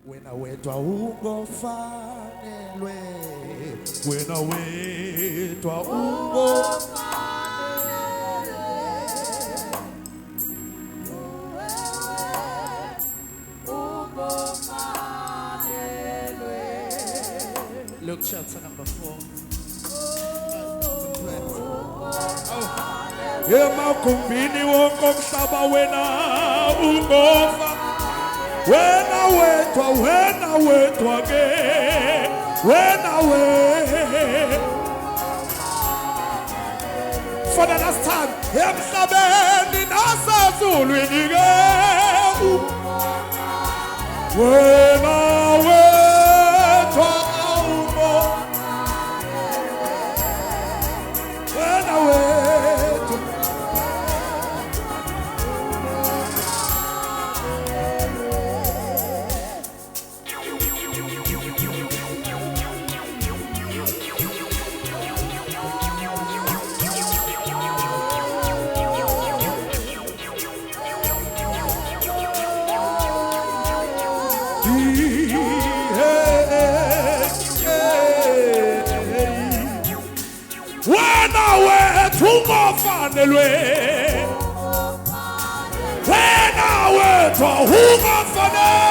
wena wedwa ungofanelwe, wena wedwa Look, chapter number 4. Emagumbini wonke omhlaba wena ungofa, wena wedwa ke, wena for the last time emhlabeni nasezulwini ke, wena wedwa Ungofanelwe, wena wedwa ungofanelwe.